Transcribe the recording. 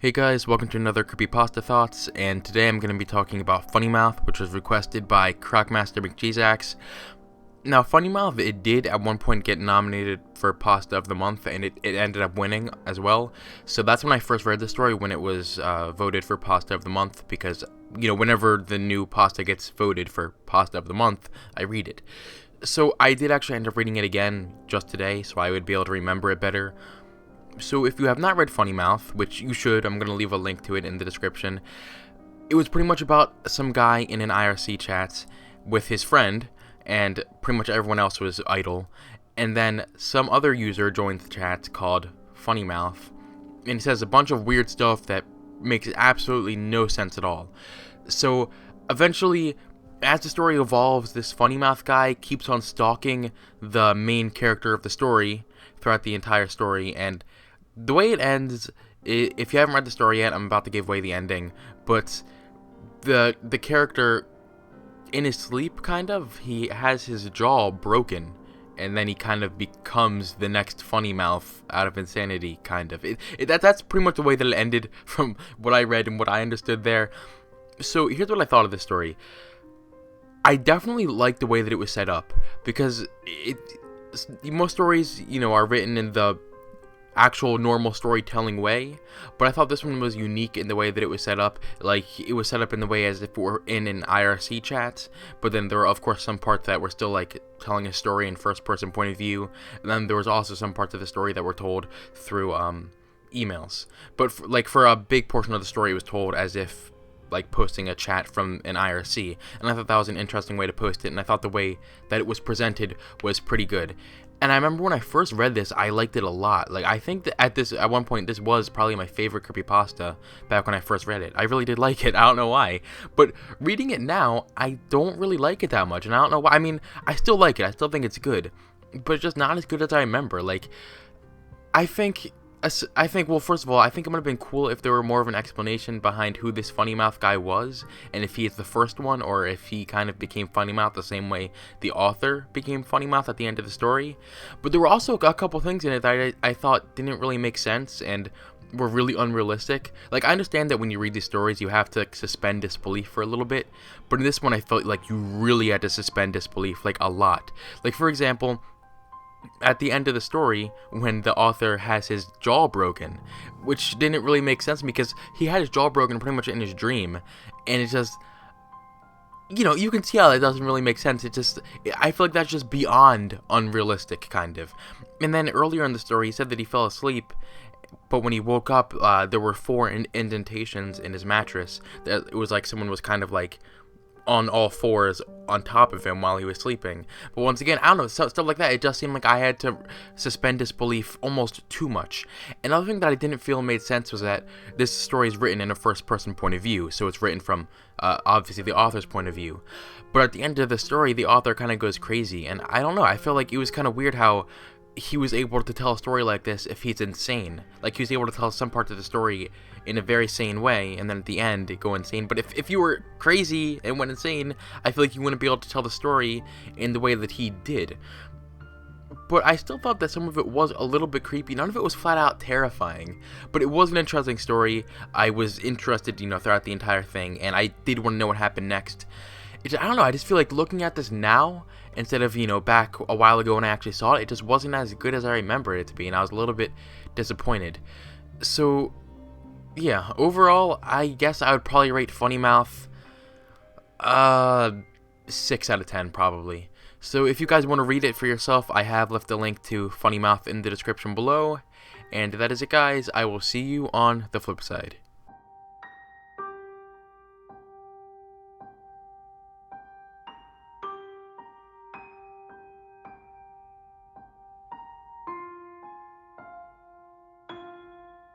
Hey guys, welcome to another Creepypasta Thoughts, and today I'm going to be talking about Funnymouth, which was requested by Crockmaster McCheeseaxe. Now, Funnymouth, it did at one point get nominated for Pasta of the Month, and it ended up winning as well. So that's when I first read the story, when it was voted for Pasta of the Month, because, whenever the new pasta gets voted for Pasta of the Month, I read it. So I did actually end up reading it again just today, so I would be able to remember it better. So if you have not read Funnymouth, which you should, I'm going to leave a link to it in the description. It was pretty much about some guy in an IRC chat with his friend, and pretty much everyone else was idle. And then some other user joined the chat called Funnymouth, and he says a bunch of weird stuff that makes absolutely no sense at all. So eventually, as the story evolves, this Funnymouth guy keeps on stalking the main character of the story throughout the entire story, and the way it ends, if you haven't read the story yet, I'm about to give away the ending, but the character, in his sleep, he has his jaw broken, and then he kind of becomes the next Funnymouth out of insanity, That's pretty much the way that it ended from what I read and what I understood there. So here's what I thought of this story. I definitely liked the way that it was set up, because most stories, are written in the actual normal storytelling way, but I thought this one was unique in the way that it was set up. Like, it was set up in the way as if we were in an IRC chat, but then there were of course some parts that were still like telling a story in first person point of view, and then there was also some parts of the story that were told through emails, but for a big portion of the story it was told as if like posting a chat from an IRC, and I thought that was an interesting way to post it, and I thought the way that it was presented was pretty good. And I remember when I first read this, I liked it a lot. Like, I think that at one point, this was probably my favorite creepypasta back when I first read it. I really did like it. I don't know why. But reading it now, I don't really like it that much. And I don't know why. I mean, I still like it. I still think it's good. But it's just not as good as I remember. Like, I think, well, first of all, I think it would have been cool if there were more of an explanation behind who this Funnymouth guy was, and if he is the first one, or if he kind of became Funnymouth the same way the author became Funnymouth at the end of the story. But there were also a couple things in it that I thought didn't really make sense, and were really unrealistic. Like, I understand that when you read these stories, you have to suspend disbelief for a little bit, but in this one, I felt like you really had to suspend disbelief, like, a lot. Like, for example, at the end of the story, when the author has his jaw broken, which didn't really make sense because he had his jaw broken pretty much in his dream, and it's just, you can see how that doesn't really make sense. I feel like that's just beyond unrealistic, kind of. And then earlier in the story, he said that he fell asleep, but when he woke up, there were 4 indentations in his mattress. It was like someone was kind of like on all fours on top of him while he was sleeping. But once again, I don't know, stuff like that, it just seemed like I had to suspend disbelief almost too much. Another thing that I didn't feel made sense was that this story is written in a first-person point of view, so it's written from, obviously, the author's point of view. But at the end of the story, the author kind of goes crazy, and I don't know, I feel like it was kind of weird how he was able to tell a story like this if he's insane. Like, he was able to tell some parts of the story in a very sane way, and then at the end, go insane. But if you were crazy and went insane, I feel like you wouldn't be able to tell the story in the way that he did. But I still thought that some of it was a little bit creepy. None of it was flat out terrifying, but it was an interesting story. I was interested, throughout the entire thing, and I did want to know what happened next. I don't know, I just feel like looking at this now, instead of, back a while ago when I actually saw it, it just wasn't as good as I remember it to be, and I was a little bit disappointed. So, yeah, overall, I guess I would probably rate Funnymouth 6 out of 10, probably. So if you guys want to read it for yourself, I have left a link to Funnymouth in the description below. And that is it, guys. I will see you on the flip side.